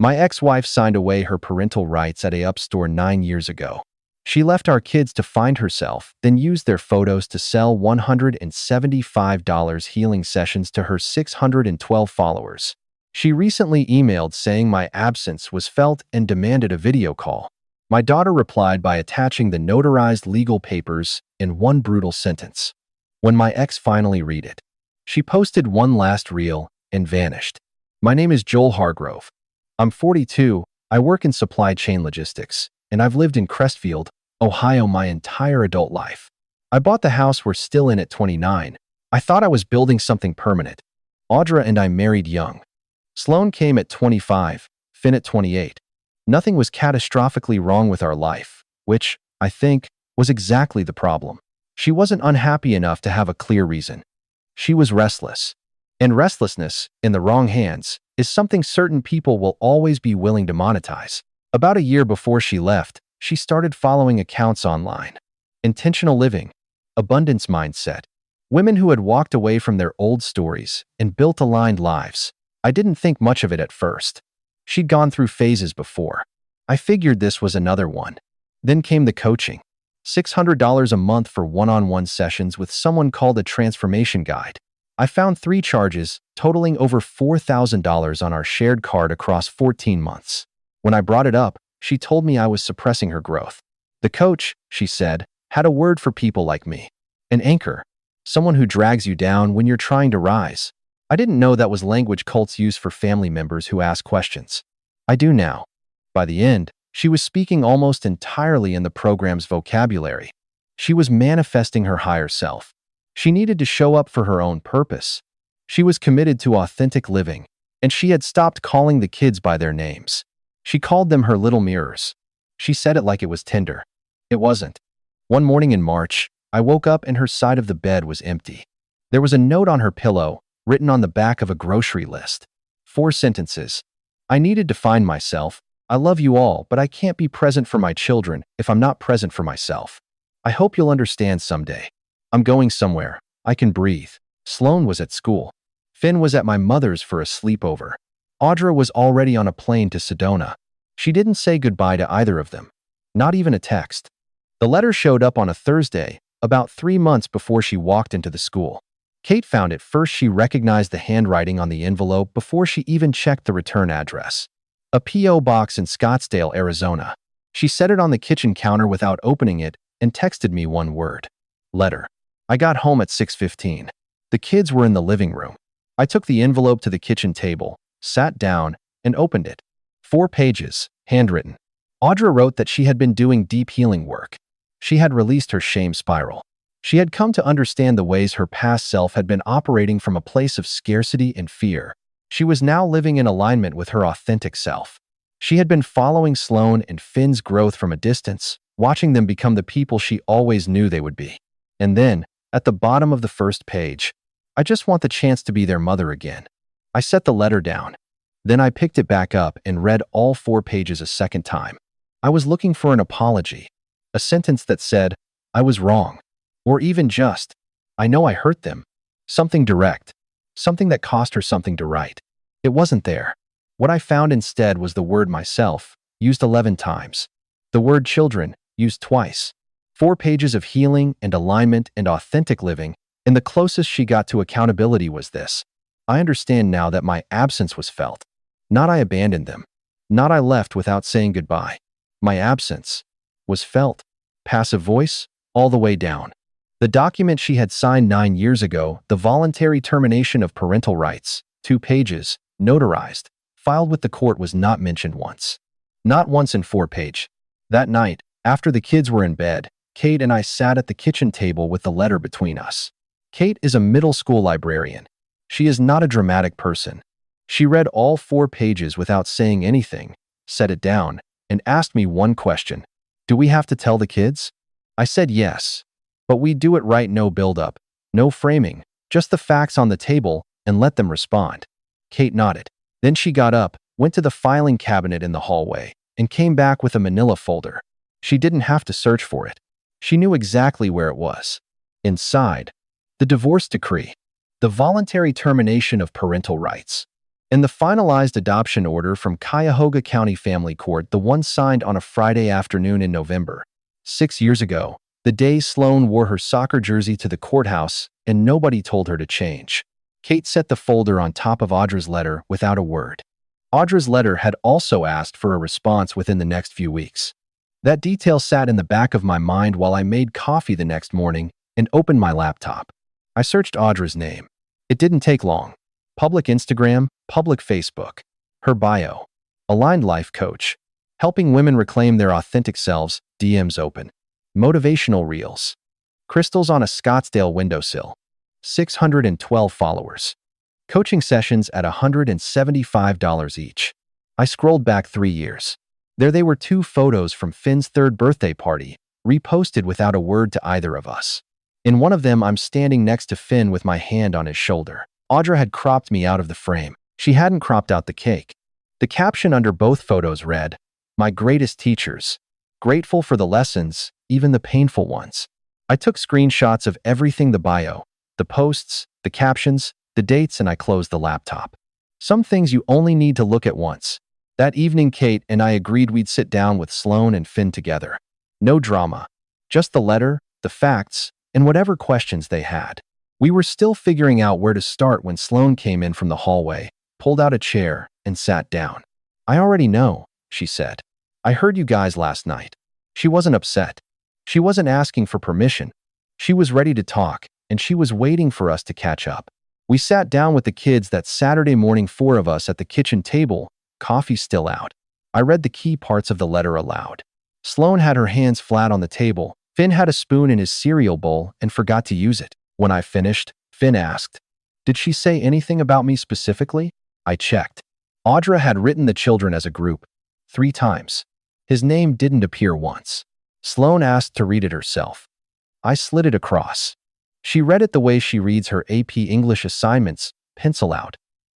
My ex-wife signed away her parental rights at a Up store 9 years ago. She left our kids to find herself, then used their photos to sell $175 healing sessions to her 612 followers. She recently emailed saying my absence was felt and demanded a video call. My daughter replied by attaching the notarized legal papers in one brutal sentence. When my ex finally read it, she posted one last reel and vanished. My name is Joel Hargrove. I'm 42, I work in supply chain logistics, and I've lived in Crestfield, Ohio my entire adult life. I bought the house we're still in at 29. I thought I was building something permanent. Audra and I married young. Sloan came at 25, Finn at 28. Nothing was catastrophically wrong with our life, which, I think, was exactly the problem. She wasn't unhappy enough to have a clear reason. She was restless. And restlessness, in the wrong hands, is something certain people will always be willing to monetize. About a year before she left, she started following accounts online. Intentional living, abundance mindset, women who had walked away from their old stories and built aligned lives. I didn't think much of it at first. She'd gone through phases before. I figured this was another one. Then came the coaching. $600 a month for one-on-one sessions with someone called a transformation guide. I found 3 charges, totaling over $4,000 on our shared card across 14 months. When I brought it up, she told me I was suppressing her growth. The coach, she said, had a word for people like me. An anchor. Someone who drags you down when you're trying to rise. I didn't know that was language cults use for family members who ask questions. I do now. By the end, she was speaking almost entirely in the program's vocabulary. She was manifesting her higher self. She needed to show up for her own purpose. She was committed to authentic living, and she had stopped calling the kids by their names. She called them her little mirrors. She said it like it was tender. It wasn't. One morning in March, I woke up and her side of the bed was empty. There was a note on her pillow, written on the back of a grocery list. 4 sentences. I needed to find myself. I love you all, but I can't be present for my children if I'm not present for myself. I hope you'll understand someday. I'm going somewhere. I can breathe. Sloan was at school. Finn was at my mother's for a sleepover. Audra was already on a plane to Sedona. She didn't say goodbye to either of them. Not even a text. The letter showed up on a Thursday, about 3 months before she walked into the school. Kate found it first. She recognized the handwriting on the envelope before she even checked the return address. A P.O. box in Scottsdale, Arizona. She set it on the kitchen counter without opening it and texted me one word. Letter. I got home at 6:15. The kids were in the living room. I took the envelope to the kitchen table, sat down, and opened it. 4 pages, handwritten. Audra wrote that she had been doing deep healing work. She had released her shame spiral. She had come to understand the ways her past self had been operating from a place of scarcity and fear. She was now living in alignment with her authentic self. She had been following Sloan and Finn's growth from a distance, watching them become the people she always knew they would be. And then, at the bottom of the first page, I just want the chance to be their mother again. I set the letter down. Then I picked it back up and read all 4 pages a second time. I was looking for an apology, a sentence that said, I was wrong, or even just, I know I hurt them. Something direct, something that cost her something to write. It wasn't there. What I found instead was the word myself, used 11 times. The word children, used twice. 4 pages of healing and alignment and authentic living, and the closest she got to accountability was this. I understand now that my absence was felt. Not I abandoned them. Not I left without saying goodbye. My absence was felt. Passive voice, all the way down. The document she had signed 9 years ago, the voluntary termination of parental rights, 2 pages, notarized, filed with the court, was not mentioned once. Not once in 4 pages. That night, after the kids were in bed, Kate and I sat at the kitchen table with the letter between us. Kate is a middle school librarian. She is not a dramatic person. She read all 4 pages without saying anything, set it down, and asked me one question. Do we have to tell the kids? I said yes. But we do it right, no build-up, no framing, just the facts on the table, and let them respond. Kate nodded. Then she got up, went to the filing cabinet in the hallway, and came back with a manila folder. She didn't have to search for it. She knew exactly where it was. Inside, the divorce decree, the voluntary termination of parental rights. And the finalized adoption order from Cuyahoga County Family Court, the one signed on a Friday afternoon in November. 6 years ago, the day Sloan wore her soccer jersey to the courthouse and nobody told her to change. Kate set the folder on top of Audra's letter without a word. Audra's letter had also asked for a response within the next few weeks. That detail sat in the back of my mind while I made coffee the next morning and opened my laptop. I searched Audra's name. It didn't take long. Public Instagram, public Facebook. Her bio. Aligned life coach. Helping women reclaim their authentic selves, DMs open. Motivational reels. Crystals on a Scottsdale windowsill. 612 followers. Coaching sessions at $175 each. I scrolled back 3 years. There they were, 2 photos from Finn's 3rd birthday party, reposted without a word to either of us. In one of them, I'm standing next to Finn with my hand on his shoulder. Audra had cropped me out of the frame. She hadn't cropped out the cake. The caption under both photos read, "My greatest teachers. Grateful for the lessons, even the painful ones." I took screenshots of everything: the bio, the posts, the captions, the dates, and I closed the laptop. Some things you only need to look at once. That evening, Kate and I agreed we'd sit down with Sloan and Finn together. No drama. Just the letter, the facts, and whatever questions they had. We were still figuring out where to start when Sloan came in from the hallway, pulled out a chair, and sat down. "I already know," she said. "I heard you guys last night." She wasn't upset. She wasn't asking for permission. She was ready to talk, and she was waiting for us to catch up. We sat down with the kids that Saturday morning, 4 of us at the kitchen table, coffee still out. I read the key parts of the letter aloud. Sloan had her hands flat on the table. Finn had a spoon in his cereal bowl and forgot to use it. When I finished, Finn asked, "Did she say anything about me specifically?" I checked. Audra had written the children as a group 3 times. His name didn't appear once. Sloan asked to read it herself. I slid it across. She read it the way she reads her AP English assignments, pencil out,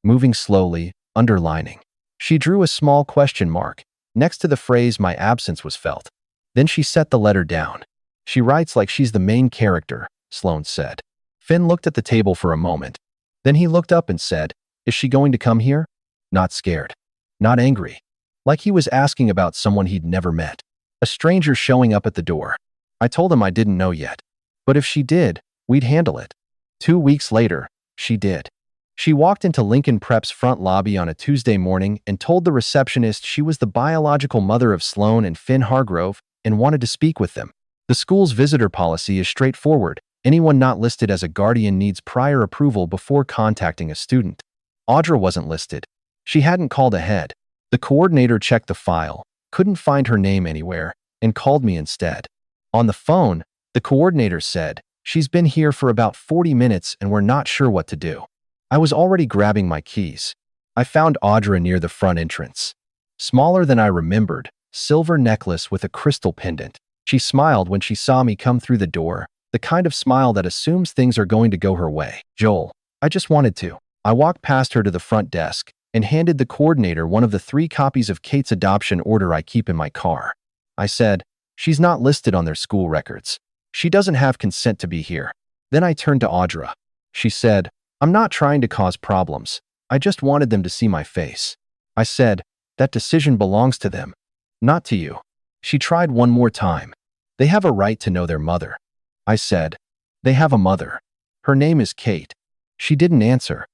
moving slowly, underlining. She drew a small question mark next to the phrase "my absence was felt." Then she set the letter down. "She writes like she's the main character," Sloan said. Finn looked at the table for a moment. Then he looked up and said, "Is she going to come here?" Not scared. Not angry. Like he was asking about someone he'd never met. A stranger showing up at the door. I told him I didn't know yet. But if she did, we'd handle it. 2 weeks later, she did. She walked into Lincoln Prep's front lobby on a Tuesday morning and told the receptionist she was the biological mother of Sloan and Finn Hargrove and wanted to speak with them. The school's visitor policy is straightforward. Anyone not listed as a guardian needs prior approval before contacting a student. Audra wasn't listed. She hadn't called ahead. The coordinator checked the file, couldn't find her name anywhere, and called me instead. On the phone, the coordinator said, "She's been here for about 40 minutes and we're not sure what to do." I was already grabbing my keys. I found Audra near the front entrance. Smaller than I remembered, silver necklace with a crystal pendant. She smiled when she saw me come through the door, the kind of smile that assumes things are going to go her way. "Joel, I just wanted to." I walked past her to the front desk and handed the coordinator one of the 3 copies of Kate's adoption order I keep in my car. I said, "She's not listed on their school records. She doesn't have consent to be here." Then I turned to Audra. She said, "I'm not trying to cause problems. I just wanted them to see my face." I said, "That decision belongs to them, not to you." She tried one more time. "They have a right to know their mother." I said, "They have a mother. Her name is Kate." She didn't answer.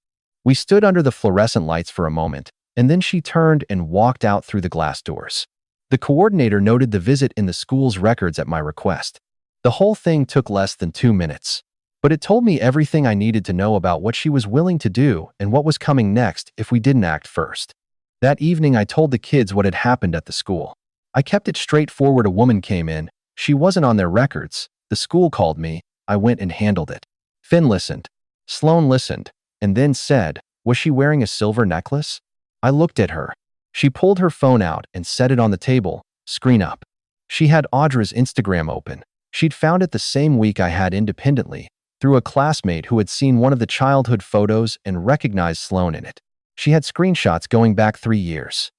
We stood under the fluorescent lights for a moment, and then she turned and walked out through the glass doors. The coordinator noted the visit in the school's records at my request. The whole thing took less than 2 minutes, but it told me everything I needed to know about what she was willing to do and what was coming next if we didn't act first. That evening, I told the kids what had happened at the school. I kept it straightforward. A woman came in. She wasn't on their records. The school called me. I went and handled it. Finn listened. Sloan listened, and then said, "Was she wearing a silver necklace?" I looked at her. She pulled her phone out and set it on the table, screen up. She had Audra's Instagram open. She'd found it the same week I had independently, through a classmate who had seen one of the childhood photos and recognized Sloan in it. She had screenshots going back 3 years.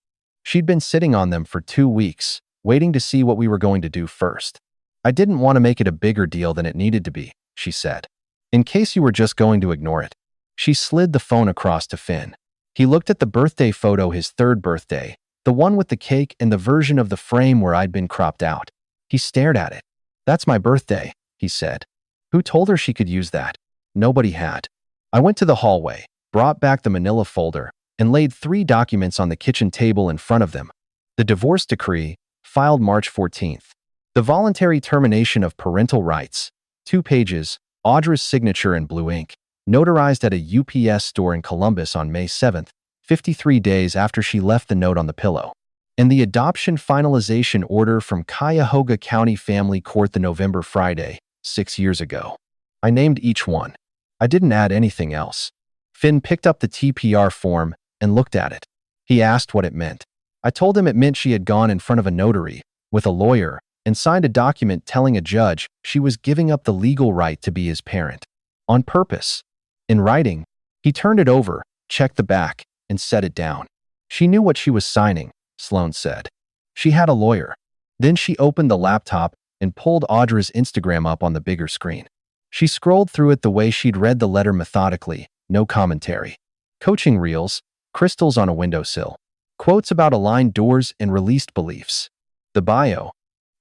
She'd been sitting on them for 2 weeks, waiting to see what we were going to do first. "I didn't want to make it a bigger deal than it needed to be," she said. "In case you were just going to ignore it." She slid the phone across to Finn. He looked at the birthday photo, his third birthday, the one with the cake and the version of the frame where I'd been cropped out. He stared at it. "That's my birthday," he said. "Who told her she could use that?" Nobody had. I went to the hallway, brought back the manila folder, and laid 3 documents on the kitchen table in front of them. The divorce decree, filed March 14th. The voluntary termination of parental rights, 2 pages, Audra's signature in blue ink, notarized at a UPS store in Columbus on May 7th, 53 days after she left the note on the pillow. And the adoption finalization order from Cuyahoga County Family Court the November Friday, 6 years ago. I named each one. I didn't add anything else. Finn picked up the TPR form and looked at it. He asked what it meant. I told him it meant she had gone in front of a notary, with a lawyer, and signed a document telling a judge she was giving up the legal right to be his parent. On purpose. In writing, he turned it over, checked the back, and set it down. She knew what she was signing, Sloan said. She had a lawyer. Then she opened the laptop and pulled Audra's Instagram up on the bigger screen. She scrolled through it the way she'd read the letter, methodically, no commentary. Coaching reels, crystals on a windowsill, quotes about aligned doors and released beliefs. The bio,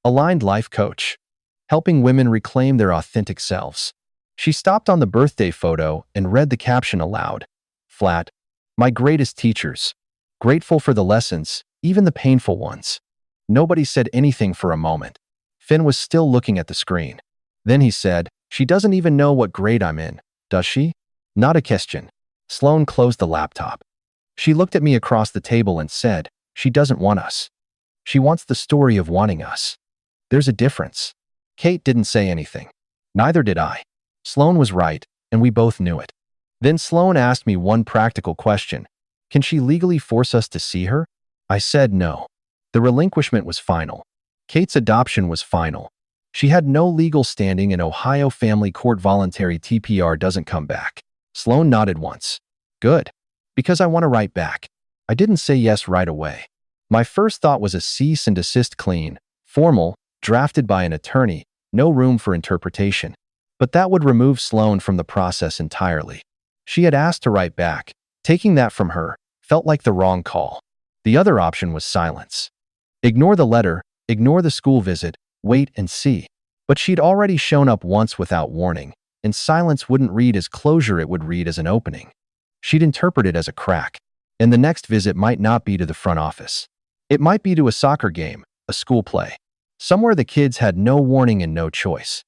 aligned life coach, helping women reclaim their authentic selves. She stopped on the birthday photo and read the caption aloud. Flat, "My greatest teachers. Grateful for the lessons, even the painful ones." Nobody said anything for a moment. Finn was still looking at the screen. Then he said, "She doesn't even know what grade I'm in, does she?" "Not a question." Sloan closed the laptop. She looked at me across the table and said, "She doesn't want us. She wants the story of wanting us." There's a difference. Kate didn't say anything. Neither did I. Sloan was right, and we both knew it. Then Sloan asked me one practical question. Can she legally force us to see her? I said no. The relinquishment was final. Kate's adoption was final. She had no legal standing, and Ohio Family Court voluntary TPR doesn't come back. Sloan nodded once. Good. Because I want to write back. I didn't say yes right away. My first thought was a cease and desist, clean, formal, drafted by an attorney, no room for interpretation. But that would remove Sloan from the process entirely. She had asked to write back. Taking that from her felt like the wrong call. The other option was silence. Ignore the letter, ignore the school visit, wait and see. But she'd already shown up once without warning, and silence wouldn't read as closure, it would read as an opening. She'd interpret it as a crack, and the next visit might not be to the front office. It might be to a soccer game, a school play, somewhere the kids had no warning and no choice.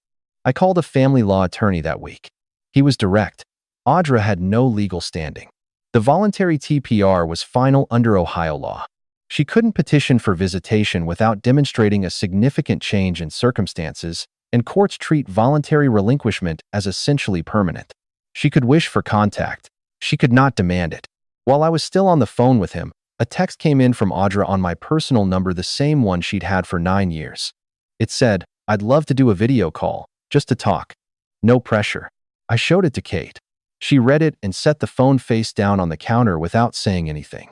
I called a family law attorney that week. He was direct. Audra had no legal standing. The voluntary TPR was final under Ohio law. She couldn't petition for visitation without demonstrating a significant change in circumstances, and courts treat voluntary relinquishment as essentially permanent. She could wish for contact. She could not demand it. While I was still on the phone with him, a text came in from Audra on my personal number, the same one she'd had for 9 years. It said, "I'd love to do a video call, just to talk. No pressure." I showed it to Kate. She read it and set the phone face down on the counter without saying anything.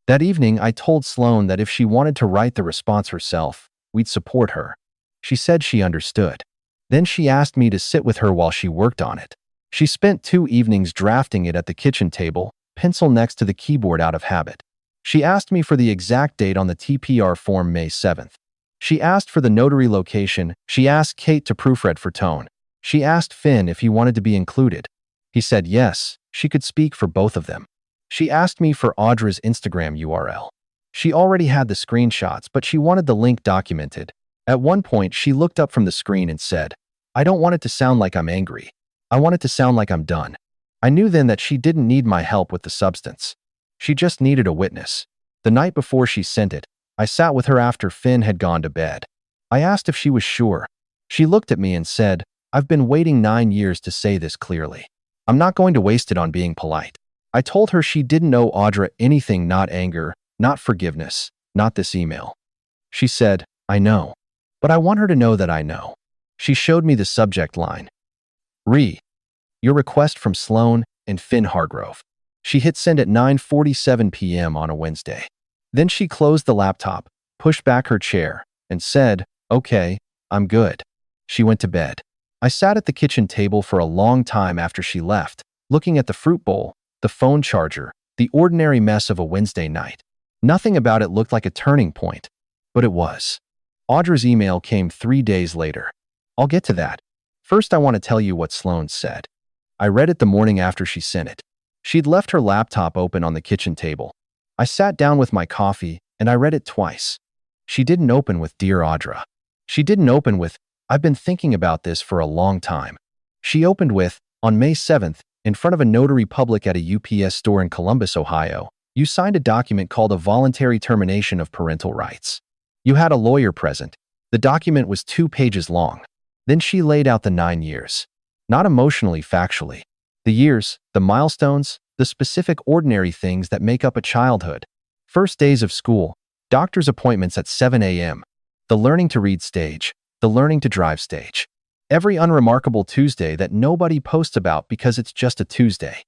That evening, I told Sloan that if she wanted to write the response herself, we'd support her. She said she understood. Then she asked me to sit with her while she worked on it. She spent 2 evenings drafting it at the kitchen table, pencil next to the keyboard out of habit. She asked me for the exact date on the TPR form, May 7th. She asked for the notary location. She asked Kate to proofread for tone. She asked Finn if he wanted to be included. He said yes, she could speak for both of them. She asked me for Audra's Instagram URL. She already had the screenshots, but she wanted the link documented. At one point, she looked up from the screen and said, "I don't want it to sound like I'm angry. I want it to sound like I'm done." I knew then that she didn't need my help with the substance. She just needed a witness. The night before she sent it, I sat with her after Finn had gone to bed. I asked if she was sure. She looked at me and said, "I've been waiting 9 years to say this clearly. I'm not going to waste it on being polite." I told her she didn't owe Audra anything, not anger, not forgiveness, not this email. She said, "I know. But I want her to know that I know." She showed me the subject line. Your request from Sloan and Finn Hargrove. She hit send at 9:47 p.m. on a Wednesday. Then she closed the laptop, pushed back her chair, and said, "Okay, I'm good." She went to bed. I sat at the kitchen table for a long time after she left, looking at the fruit bowl, the phone charger, The ordinary mess of a Wednesday night. Nothing about it looked like a turning point, but it was. Audra's email came 3 days later. I'll get to that. First, I want to tell you what Sloane said. I read it the morning after she sent it. She'd left her laptop open on the kitchen table. I sat down with my coffee and I read it twice. She didn't open with "Dear Audra." She didn't open with "I've been thinking about this for a long time." She opened with, "On May 7th, in front of a notary public at a UPS store in Columbus, Ohio, you signed a document called a voluntary termination of parental rights. You had a lawyer present. The document was 2 pages long." Then she laid out the 9 years. Not emotionally, factually. The years, the milestones, the specific ordinary things that make up a childhood. First days of school, doctor's appointments at 7 a.m., the learning to read stage, the learning to drive stage. Every unremarkable Tuesday that nobody posts about because it's just a Tuesday.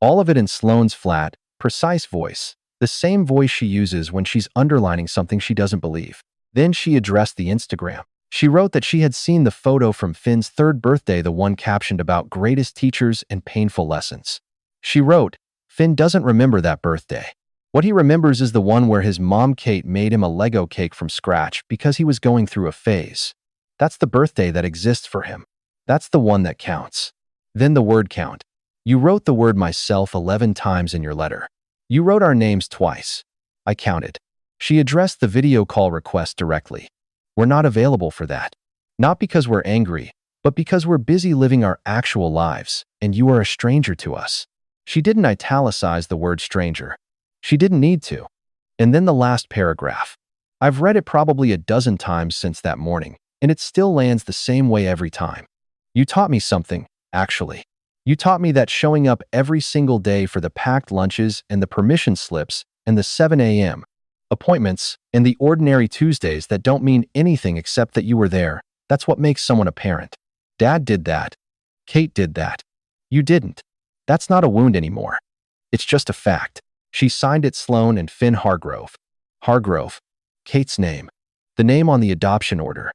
All of it in Sloane's flat, precise voice, the same voice she uses when she's underlining something she doesn't believe. Then she addressed the Instagram. She wrote that she had seen the photo from Finn's 3rd birthday, the one captioned about greatest teachers and painful lessons. She wrote, "Finn doesn't remember that birthday. What he remembers is the one where his mom Kate made him a Lego cake from scratch because he was going through a phase. That's the birthday that exists for him. That's the one that counts." Then the word count. "You wrote the word myself 11 times in your letter. You wrote our names twice. I counted." She addressed the video call request directly. "We're not available for that. Not because we're angry, but because we're busy living our actual lives, and you are a stranger to us." She didn't italicize the word stranger. She didn't need to. And then the last paragraph. I've read it probably a dozen times since that morning, and it still lands the same way every time. You taught me something, actually. You taught me that showing up every single day for the packed lunches and the permission slips and the 7 a.m. appointments and the ordinary Tuesdays that don't mean anything except that you were there, that's what makes someone a parent. Dad did that. Kate did that. You didn't. That's not a wound anymore. It's just a fact." She signed it Sloane and Finn Hargrove. Hargrove. Kate's name. The name on the adoption order.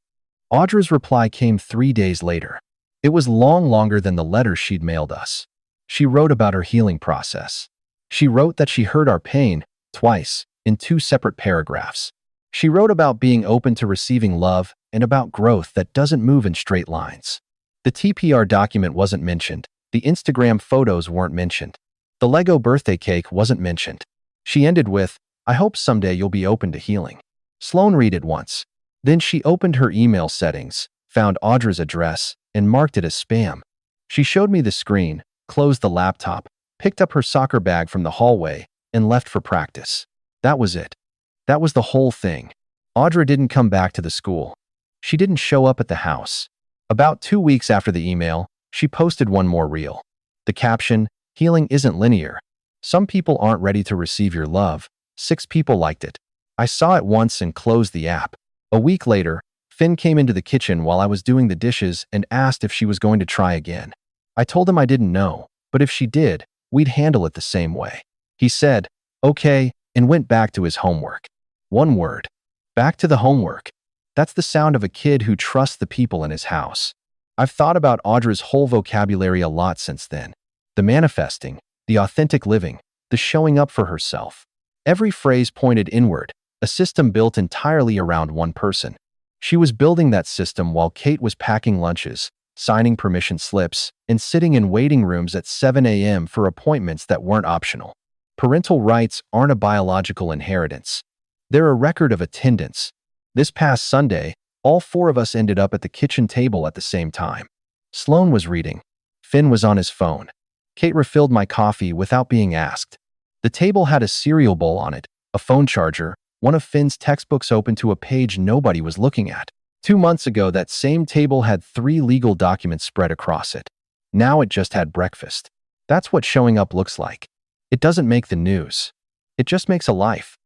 Audra's reply came 3 days later. It was longer than the letter she'd mailed us. She wrote about her healing process. She wrote that she heard our pain, twice, in 2 separate paragraphs. She wrote about being open to receiving love and about growth that doesn't move in straight lines. The TPR document wasn't mentioned. The Instagram photos weren't mentioned. The Lego birthday cake wasn't mentioned. She ended with, "I hope someday you'll be open to healing." Sloane read it once. Then she opened her email settings, found Audra's address, and marked it as spam. She showed me the screen, closed the laptop, picked up her soccer bag from the hallway, and left for practice. That was it. That was the whole thing. Audra didn't come back to the school. She didn't show up at the house. About 2 weeks after the email, she posted one more reel. The caption, "Healing isn't linear. Some people aren't ready to receive your love." 6 people liked it. I saw it once and closed the app. A week later, Finn came into the kitchen while I was doing the dishes and asked if she was going to try again. I told him I didn't know, but if she did, we'd handle it the same way. He said, "Okay," and went back to his homework. One word. Back to the homework. That's the sound of a kid who trusts the people in his house. I've thought about Audra's whole vocabulary a lot since then. The manifesting, the authentic living, the showing up for herself. Every phrase pointed inward, a system built entirely around one person. She was building that system while Kate was packing lunches, signing permission slips, and sitting in waiting rooms at 7 a.m. for appointments that weren't optional. Parental rights aren't a biological inheritance. They're a record of attendance. This past Sunday, all 4 of us ended up at the kitchen table at the same time. Sloane was reading. Finn was on his phone. Kate refilled my coffee without being asked. The table had a cereal bowl on it, a phone charger, one of Finn's textbooks open to a page nobody was looking at. 2 months ago, that same table had 3 legal documents spread across it. Now it just had breakfast. That's what showing up looks like. It doesn't make the news. It just makes a life.